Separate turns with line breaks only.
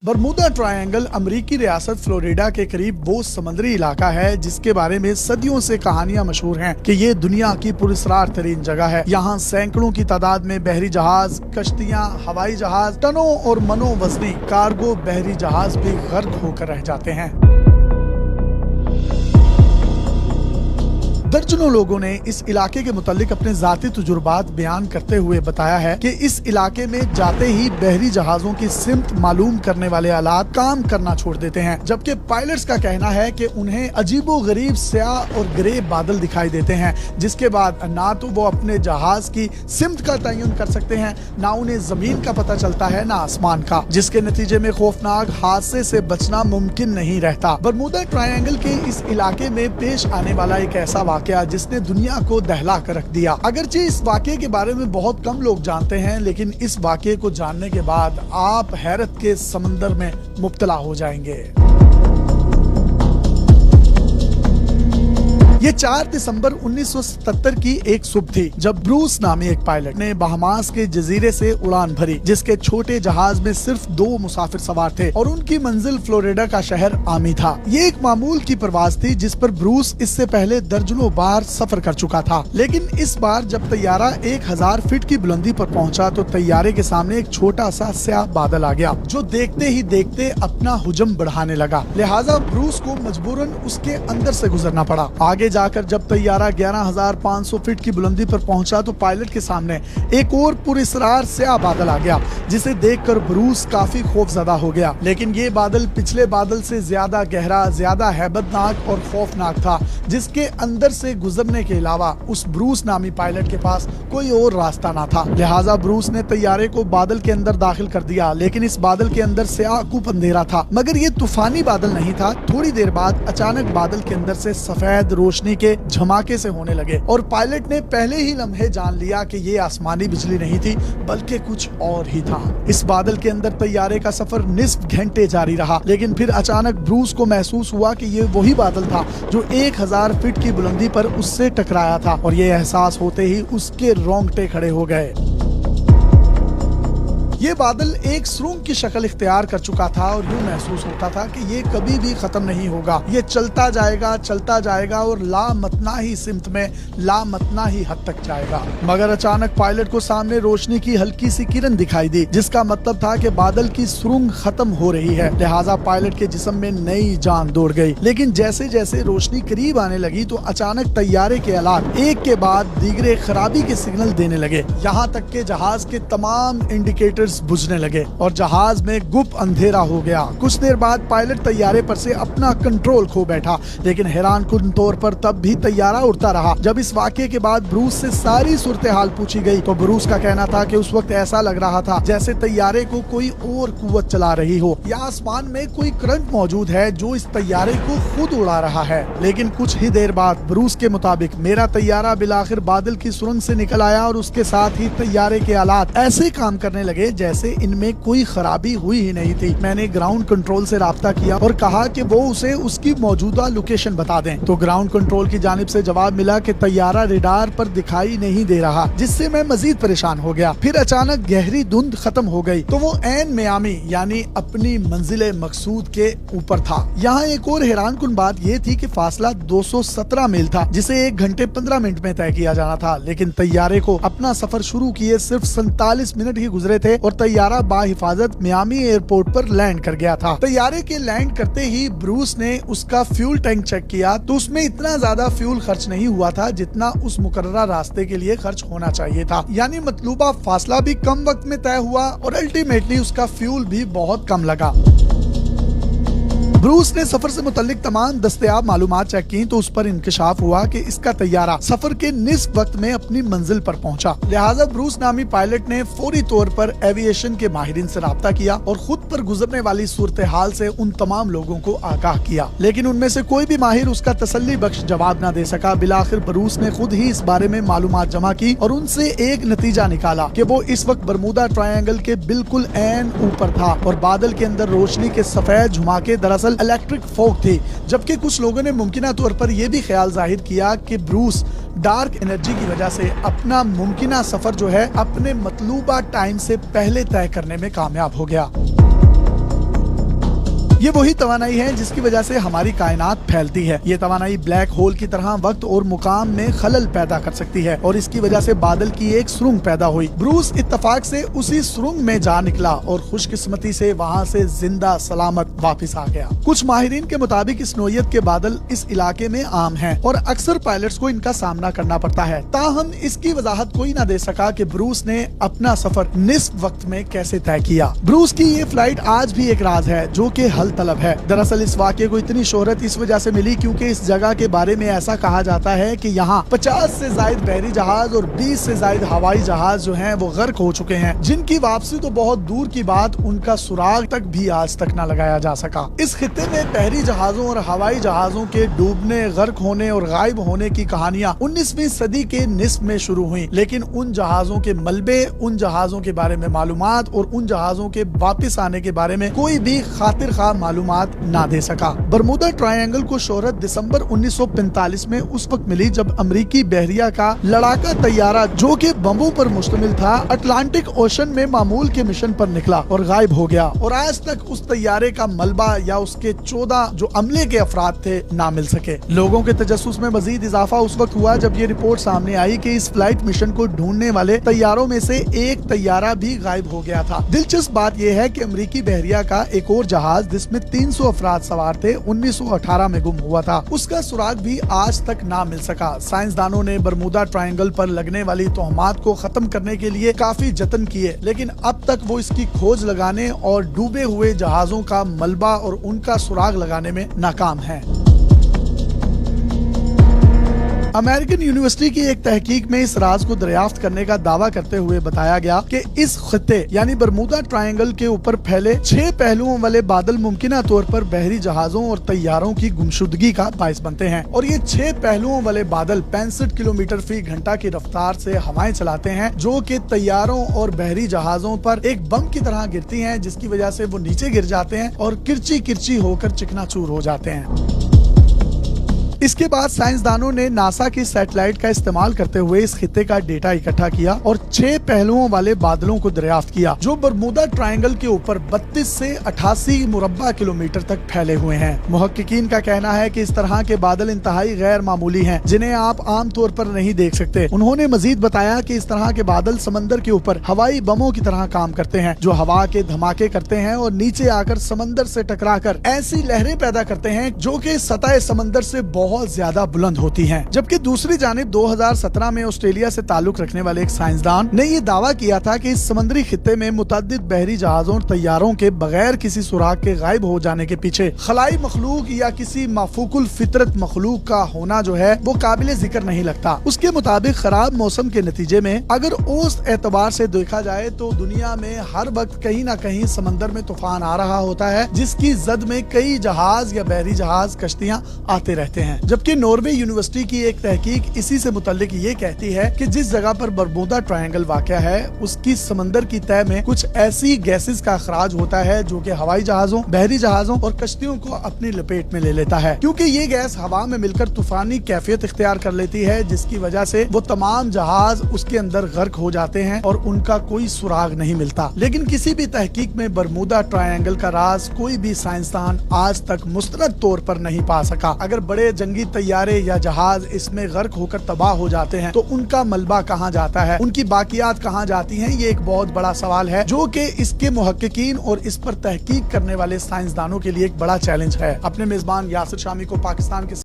Bermuda triangle अमेरिकी रियासत Florida के करीब वो समुद्री इलाका है जिसके बारे में सदियों से कहानियां मशहूर हैं कि ये दुनिया की पुरस्कार तरीन जगह है। यहाँ सैकड़ों की तादाद में बहरी जहाज, कश्तियाँ, हवाई जहाज, टनों और मनो वजनी कार्गो बहरी जहाज भी गर्क होकर रह जाते हैं। दर्जनों लोगों ने इस इलाके के मुतालिक अपने जाती तजुर्बात बयान करते हुए बताया है कि इस इलाके में जाते ही बहरी जहाजों की सिमत मालूम करने वाले आलात काम करना छोड़ देते हैं, जबकि पायलट्स का कहना है कि उन्हें अजीबो गरीब स्याह और ग्रे बादल दिखाई देते हैं, जिसके बाद ना तो वो अपने जहाज की सिमत का तयन कर सकते हैं, ना उन्हें जमीन का पता चलता है, ना आसमान का, जिसके नतीजे में खौफनाक हादसे से बचना मुमकिन नहीं रहता। बरमूदा ट्रायंगल के इस इलाके में पेश आने वाला एक ऐसा जिसने दुनिया को दहला कर रख दिया। अगरचे इस वाक़े के बारे में बहुत कम लोग जानते हैं, लेकिन इस वाक़े को जानने के बाद आप हैरत के समंदर में मुब्तला हो जाएंगे। ये 4 दिसंबर 1977 की एक सुबह थी जब ब्रूस नामी एक पायलट ने बहामास के जजीरे से उड़ान भरी, जिसके छोटे जहाज में सिर्फ 2 मुसाफिर सवार थे और उनकी मंजिल फ्लोरिडा का शहर आमी था। ये एक मामूल की परवाज थी जिस पर ब्रूस इससे पहले दर्जनों बार सफर कर चुका था, लेकिन इस बार जब तैयारा 1000 फीट की बुलंदी पर पहुंचा तो तैयारे के सामने एक छोटा सा स्याह बादल आ गया जो देखते ही देखते अपना हुजम बढ़ाने लगा। लिहाजा ब्रूस को मजबूरन उसके अंदर से गुजरना पड़ा। आगे जाकर जब तैयारा 11,500 फीट की बुलंदी पर पहुंचा तो पायलट के सामने एक और पुरस्कार स्याह बादल आ गया, जिसे देखकर ब्रूस काफी खौफजदा हो गया। लेकिन ये बादल पिछले बादल से ज्यादा गहरा, ज्यादा हैबतनाक और खौफनाक था, जिसके अंदर से गुजरने के अलावा उस ब्रूस नामी पायलट के पास कोई और रास्ता ना था। लिहाजा ब्रूस ने तैयारे को बादल के अंदर दाखिल कर दिया, लेकिन इस बादल के अंदर स्याह कूप अंधेरा था। मगर ये तूफानी बादल नहीं था। थोड़ी देर बाद अचानक बादल के अंदर से सफेद रोशनी के झमाके से होने लगे और पायलट ने पहले ही लम्हे जान लिया कि ये आसमानी बिजली नहीं थी बल्कि कुछ और ही था। इस बादल के अंदर तैयारे का सफर निस्फ घंटे जारी रहा, लेकिन फिर अचानक ब्रूस को महसूस हुआ कि ये वही बादल था जो 1000 फीट की बुलंदी पर उससे टकराया था, और ये एहसास होते ही उसके रोंगटे खड़े हो गए। ये बादल एक सुरंग की शक्ल इख्तियार कर चुका था और यूं महसूस होता था कि ये कभी भी खत्म नहीं होगा। ये चलता जाएगा और लामतना ही सिमत में लामतना ही हद तक जाएगा। मगर अचानक पायलट को सामने रोशनी की हल्की सी किरण दिखाई दी, जिसका मतलब था कि बादल की सुरंग खत्म हो रही है। लिहाजा पायलट के जिस्म में नई जान दौड़ गई। लेकिन जैसे जैसे रोशनी करीब आने लगी तो अचानक तैयारे के आलात एक के बाद दीगरे खराबी के सिग्नल देने लगे। यहाँ तक के जहाज के तमाम इंडिकेटर्स बुझने लगे और जहाज में गुप अंधेरा हो गया। कुछ देर बाद पायलट तैयारे पर से अपना कंट्रोल खो बैठा, लेकिन हैरानकुन तौर पर तब भी तैयारा उड़ता रहा। जब इस वाक़े के बाद ब्रूस से सारी सूरत हाल पूछी गई तो ब्रूस का कहना था कि उस वक्त ऐसा लग रहा था जैसे तैयारे को कोई और कुव्वत चला रही हो या आसमान में कोई करंट मौजूद है जो इस तैयारे को खुद उड़ा रहा है। लेकिन कुछ ही देर बाद ब्रूस के मुताबिक मेरा तैयारा बिलाखिर बादल की सुरंग से निकल आया और उसके साथ ही तैयारे के आलात ऐसे काम करने लगे जैसे इनमें कोई खराबी हुई ही नहीं थी। मैंने ग्राउंड कंट्रोल से राब्ता किया और कहा कि वो उसे उसकी मौजूदा लोकेशन बता दें, तो ग्राउंड कंट्रोल की जानिब से जवाब मिला कि तैयारा रडार पर दिखाई नहीं दे रहा, जिससे मैं मजीद परेशान हो गया। फिर अचानक गहरी धुंध खत्म हो गई तो वो ऐन मियामी यानी अपनी मंजिल मकसूद के ऊपर था। यहाँ एक और हैरानकुन बात ये थी कि फासला 217 मील था, जिसे 1 घंटे 15 मिनट में तय किया जाना था, लेकिन तैयारे को अपना सफर शुरू किए सिर्फ 47 मिनट ही गुजरे थे और तैयारा बाहिफाजत मियामी एयरपोर्ट पर लैंड कर गया था। तैयारे के लैंड करते ही ब्रूस ने उसका फ्यूल टैंक चेक किया तो उसमें इतना ज्यादा फ्यूल खर्च नहीं हुआ था जितना उस मुकर्ररा रास्ते के लिए खर्च होना चाहिए था। यानी मतलूबा फासला भी कम वक्त में तय हुआ और अल्टीमेटली उसका फ्यूल भी बहुत कम लगा। ब्रूस ने सफर से मुतल्लिक तमाम दस्तयाब मालूमात चेक की तो उस पर इंकशाफ हुआ कि इसका तैयारा सफर के निस्फ वक्त में अपनी मंजिल पर पहुंचा। लिहाजा ब्रूस नामी पायलट ने फौरी तौर पर एविएशन के माहिरीन से राब्ता किया और खुद पर गुजरने वाली सूरत हाल से उन तमाम लोगों को आगाह किया, लेकिन उनमें से कोई भी माहिर उसका तसल्ली बख्श जवाब न दे सका। बिलाखिर ब्रूस ने खुद ही इस बारे में मालूमात जमा की और उनसे एक नतीजा निकाला कि वो इस वक्त बरमूदा ट्रायंगल के बिल्कुल ऐन ऊपर था और बादल के अंदर रोशनी के सफेद झुमाके दरअसल इलेक्ट्रिक फोक थी। जबकि कुछ लोगों ने मुमकिना तौर पर यह भी ख्याल जाहिर किया कि ब्रूस डार्क एनर्जी की वजह से अपना मुमकिना सफर जो है अपने मतलूबा टाइम से पहले तय करने में कामयाब हो गया। ये वही तवानाई है जिसकी वजह से हमारी कायनात फैलती है। ये तवानाई ब्लैक होल की तरह वक्त और मुकाम में खलल पैदा कर सकती है और इसकी वजह से बादल की एक सुरंग पैदा हुई। ब्रूस इत्तफाक से उसी सुरंग में जा निकला और खुशकिस्मती से वहाँ से जिंदा सलामत वापस आ गया। कुछ माहिरीन के मुताबिक इस नौइयत के बादल इस इलाके में आम हैं और अक्सर पायलट्स को इनका सामना करना पड़ता है। ताहम इसकी वजाहत कोई न दे सका कि ब्रूस ने अपना सफर निस्फ वक्त में कैसे तय किया। ब्रूस की ये फ्लाइट आज भी एक राज है जो कि हल तलब है। दरअसल इस वाक़े को इतनी शोहरत इस वजह से मिली क्योंकि इस जगह के बारे में ऐसा कहा जाता है कि यहाँ 50 से ज्यादा बहरी जहाज और 20 से ज्यादा हवाई जहाज जो हैं वो गर्क हो चुके हैं, जिनकी वापसी तो बहुत दूर की बात, उनका सुराग तक भी आज तक न लगाया जा सका। इस खित्ते में बहरी जहाजों और हवाई जहाजों के डूबने, गर्क होने और गायब होने की कहानियां 19वीं सदी के निस्फ में शुरू हुई, लेकिन उन जहाजों के मलबे, उन जहाजों के बारे में मालूमात और उन जहाजों के वापस आने के बारे में कोई भी खातिर खा मालूमात ना दे सका। बरमूदा ट्रायंगल को शोहरत दिसंबर 1945 में उस वक्त मिली जब अमेरिकी बहरिया का लड़ाका तैयारा जो कि बमों पर मुश्तमिल था, अटलांटिक ओशन में मामूल के मिशन पर निकला और गायब हो गया और आज तक उस तैयारे का मलबा या उसके 14 जो अमले के अफराद थे ना मिल सके। लोगों के तजस्सुस में मजीद इजाफा उस वक्त हुआ जब ये रिपोर्ट सामने आई कि इस फ्लाइट मिशन को ढूंढने वाले तैयारों में से एक तैयारा भी गायब हो गया था। दिलचस्प बात यह है कि अमेरिकी बहरिया का एक और जहाज जिसमें 300 अफराद सवार थे 1918 में गुम हुआ था, उसका सुराग भी आज तक ना मिल सका। साइंसदानों ने बरमूदा ट्रायंगल पर लगने वाली तोहमात को खत्म करने के लिए काफी जतन किए, लेकिन अब तक वो इसकी खोज लगाने और डूबे हुए जहाजों का मलबा और उनका सुराग लगाने में नाकाम है। अमेरिकन यूनिवर्सिटी की एक तहकीक में इस राज को दरियाफ्त करने का दावा करते हुए बताया गया कि इस खित्ते यानी बरमूदा ट्रायंगल के ऊपर फैले 6 पहलुओं वाले बादल मुमकिना तौर पर बहरी जहाजों और तैयारों की गुमशुदगी का बायस बनते हैं और ये 6 पहलुओं वाले बादल 65 किलोमीटर फी घंटा की रफ्तार से हवाएं चलाते हैं जो कि तैयारों और बहरी जहाजों पर एक बम की तरह गिरती हैं, जिसकी वजह से वो नीचे गिर जाते हैं और किरची किरची होकर चिकनाचूर हो जाते हैं। इसके बाद साइंसदानों ने नासा की सैटेलाइट का इस्तेमाल करते हुए इस खित्ते का डेटा इकट्ठा किया और 6 पहलुओं वाले बादलों को दरियाफ्त किया जो बरमूदा ट्रायंगल के ऊपर 32 से 88 मुरब्बा किलोमीटर तक फैले हुए हैं। मुहक्किकीन का कहना है कि इस तरह के बादल इंतहाई गैर मामूली हैं, जिन्हें आप आम तौर पर नहीं देख सकते। उन्होंने मजीद बताया कि इस तरह के बादल समंदर के ऊपर हवाई बमों की तरह काम करते हैं जो हवा के धमाके करते हैं और नीचे आकर समंदर से टकराकर ऐसी लहरें पैदा करते हैं जो कि सतह समंदर से बहुत ज्यादा बुलंद होती हैं। जबकि दूसरी जानिब 2017 में ऑस्ट्रेलिया से ताल्लुक रखने वाले एक साइंसदान ने ये दावा किया था कि इस समुद्री खित्ते में मुतअद्दिद बहरी जहाजों और तैयारों के बगैर किसी सुराग के गायब हो जाने के पीछे खलाई मखलूक या किसी माफूकुल फितरत मखलूक का होना जो है वो काबिल जिक्र नहीं लगता। उसके मुताबिक खराब मौसम के नतीजे में अगर औसत एतबार से देखा जाए तो दुनिया में हर वक्त कहीं न कहीं समंदर में तूफान आ रहा होता है जिसकी जद में कई जहाज या बहरी जहाज कश्तियां आते रहते हैं। जबकि नॉर्वे यूनिवर्सिटी की एक तहकीक इसी से मुतल्लिक ये कहती है कि जिस जगह पर बरमूदा ट्रायंगल वाक़या है उसकी समंदर की तह में कुछ ऐसी गैसेस का अखराज होता है जो कि हवाई जहाजों, बहरी जहाजों और कश्तियों को अपनी लपेट में ले लेता है, क्योंकि ये गैस हवा में मिलकर तूफानी कैफियत इख्तियार कर लेती है जिसकी वजह से वो तमाम जहाज उसके अंदर गर्क हो जाते हैं और उनका कोई सुराग नहीं मिलता। लेकिन किसी भी तहकीक में बरमूदा ट्रायंगल का राज कोई भी साइंसदान आज तक मुस्तरद तौर पर नहीं पा सका। अगर बड़े जंगी तैयारे या जहाज इसमें गर्क होकर तबाह हो जाते हैं तो उनका मलबा कहाँ जाता है, उनकी बाकियात कहाँ जाती हैं, ये एक बहुत बड़ा सवाल है जो कि इसके मुहक्किकीन और इस पर तहकीक करने वाले साइंसदानों के लिए एक बड़ा चैलेंज है। अपने मेजबान यासिर शामी को पाकिस्तान के